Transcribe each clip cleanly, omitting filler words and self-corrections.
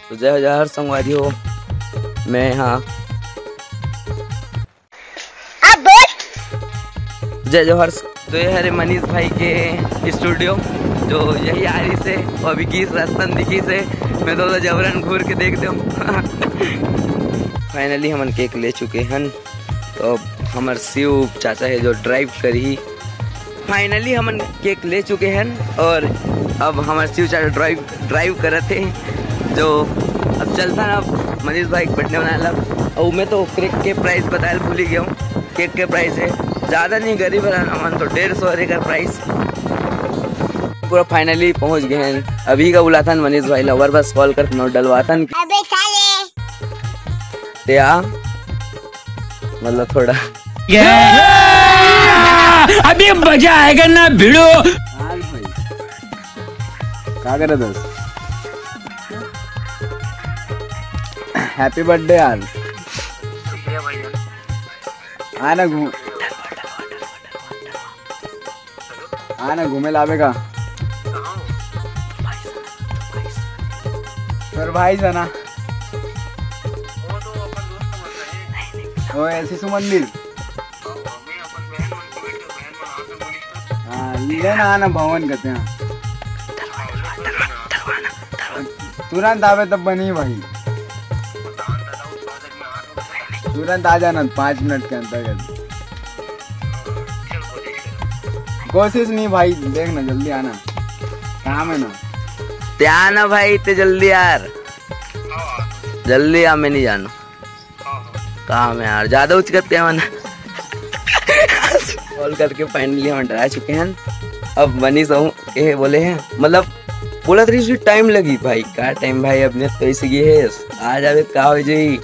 तो जय जहर संगवारी हो, मैं यहाँ जय जौहर। तो ये है मनीष भाई के स्टूडियो, जो यही आरी से और विकीस राजस्थान दिखी से मैं तो जबरन घूर के देख दूँ। फाइनली हम केक ले चुके हैं। तो हमार शिव चाचा है जो ड्राइव करी, फाइनली हम केक ले चुके हैं और अब हमारे शिव चाचा ड्राइव कर रहे थे। जो अब चलता ना मनीष भाई बर्थडे बनाया, और मैं तो केक के प्राइस बताया भूल ही गया हूँ। केक के प्राइस है ज़्यादा नहीं, गरीब मन तो 150 का प्राइस। पूरा फाइनली पहुँच गए हैं। अभी का बुला था मनीष भाई लवर बस कॉल कर नोट डलवाता या मतलब थोड़ा अभी मजा आएगा ना भिड़ो। क्या करे दोस्त? हैप्पी बर्थडे यार। आना घूमे लावेगा सर भाई जाना शिशु मंदिर। हाँ लेना आना भवन कहते हैं। तुरंत आवे तब बनी भाई, तुरंत आ जाना 5 मिनट के अंतर्गत। कोशिश नहीं भाई, देखना जल्दी आना, काम है ना। ते आना भाई, ते जल्दी यार, जल्दी आ, मैं नहीं जाना काम है यार, ज्यादा उच करते हैं कॉल करके फाइनली हम डरा चुके हैं। अब बनी सहूँ ये बोले हैं, मतलब बोला तरी टाइम लगी भाई, क्या टाइम भाई, अपने तो ऐसे है आ जावे का हो जाई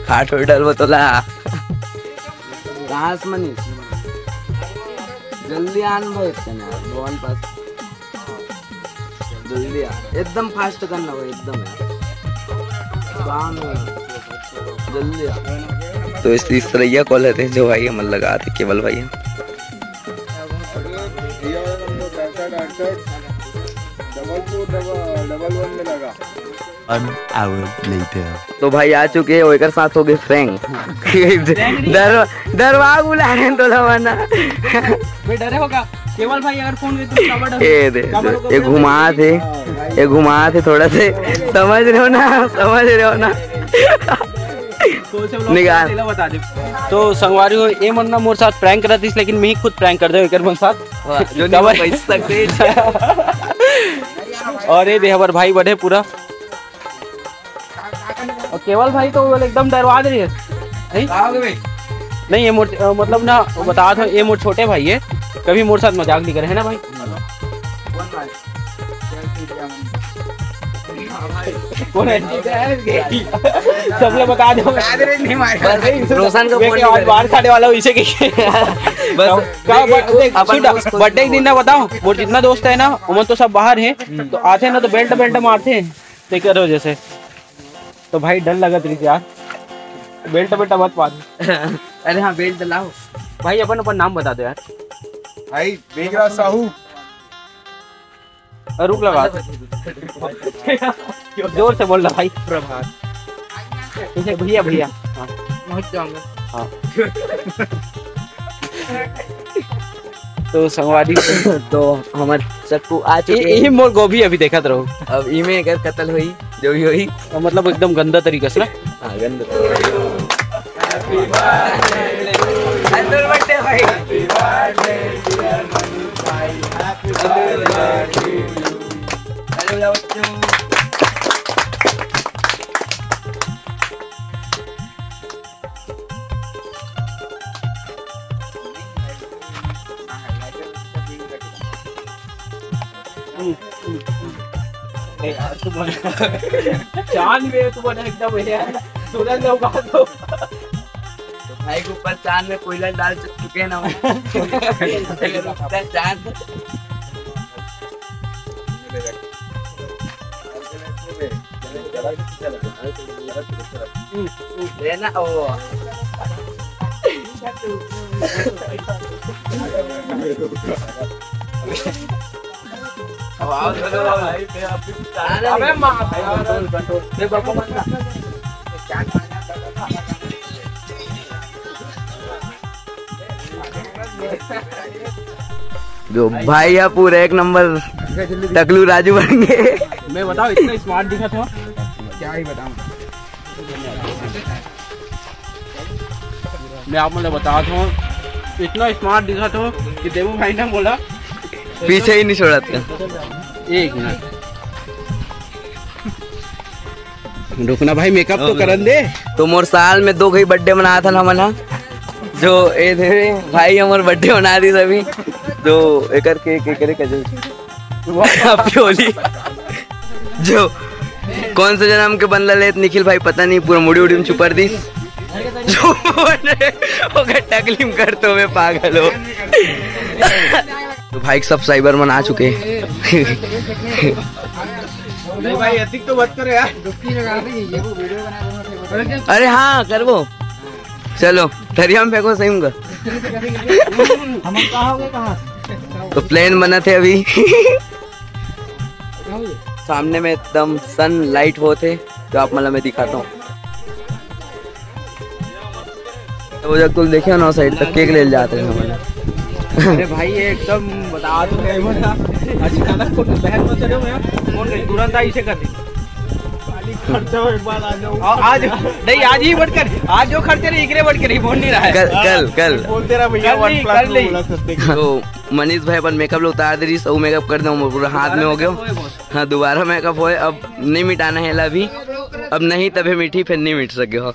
हाथ हो डल बतला कहाँ से मनीष जल्दी आन भाई, भवन पास जल्दी आ, एकदम फास्ट करना भाई, एकदम काम है जल्दी आ। तो इस तरह कॉल है जो भाई हम लगा थे केवल भाई तो भाई आ चुके हैं, एक साथ हो गए फ्रैंक दरवाजा बुला रहे हैं तो लवाना डरे होगा केवल भाई, अगर फोन ये घुमा थे थोड़ा से, समझ रहे हो ना निकाल। बता दे तो संगवारी हो ये मरना मोर साथ प्रैंक कर रही, लेकिन मैं ही खुद प्रैंक कर दे एक साथ जो नहीं बच सकते। और ये देहवर भाई बढ़े पूरा, और केवल भाई तो एकदम डरवा दे रही है। नहीं ये मोर मतलब ना बता दो, ये मोर छोटे भाई है, कभी मोर साथ मजाक नहीं करे है ना भाई। सब लोग बता दो, रोशन का बाहर खाने वाला इसे बर्थडे के दिन ना बताओ, वो जितना दोस्त है ना उमर तो सब बाहर है, तो आते ना तो बेल्ट मारते हैं देखते रहो जैसे। तो भाई डर लगा थी यार, बेल्ट मत मार। अरे हाँ बेल्ट लाओ भाई, अपन नाम बता दो यार भाई। बेगरा साहू रुक लगा जोर से बोल रहा भाई। प्रभात भैया हाँ। तो संगवारी तो हमारे चक्कू आ चुके यही मोर गोभी अभी देखा रहो। अब इमे अगर कत्ल हुई जो भी हुई, मतलब एकदम गंदा तरीके से ना। हाँ चांद में तू बना एकदम तुरंत होगा तो भाई के ऊपर चांद में कोयला डाल चुके हैं ना चांद लेना ओ जो भाई है पूरा एक नंबर टकलू राजू बन गए। मैं बताओ इतना स्मार्ट दिखा था, क्या ही बताऊं। मैं आप मतलब बता था इतना स्मार्ट दिखा था कि देवू भाई ने बोला पीछे ही नहीं छोड़ा था। एक मिनट रुकना भाई, मेकअप तो करन दे। तो मोर साल में 2 घई बर्थडे मनाया था ना मना, जो ए थे भाई हमार बर्थडे मना दी सभी, जो एकर केक एकरे का जो प्योली जो कौन से जन्म के बंदा लेत निखिल भाई पता नहीं, पूरा मुड़ी उड़ी में छुपर दी जो टकलीम कर तो मैं पागल हो। तो भाई सब साइबर मना चुके। नहीं भाई एथिक तो मत करो यार। अरे हाँ कर वो, चलो दरिया में फेंको सही होगा। हम कहाँ हो गए कहाँ? तो प्लेन बना थे अभी सामने में एकदम सन लाइट वो थे, तो आप मतलब मैं दिखाता हूँ। वो जब तुम देखे ना साइड तक केक ले जाते हैं हमारे। अरे भाई ये एकदम बता तो नहीं बता। अचानक को बहन में चले हो यार, कौन गई तुरंत आई से कर दी खर्चा एक बार आ जाओ। आज नहीं, आज ही बढ़कर आज जो खर्चे रहे इकरे बढ़कर ही बोल नहीं रहा है। कल बोलते रहा भैया कर ले। तो मनीष भाई अपन मेकअप लो उतार दे रही, सब मेकअप कर दो पूरा हाथ में हो गया। हाँ दोबारा मेकअप होए, अब नहीं मिटाना है अभी, अब नहीं तभी मीठी फिर नहीं मिट सके हो।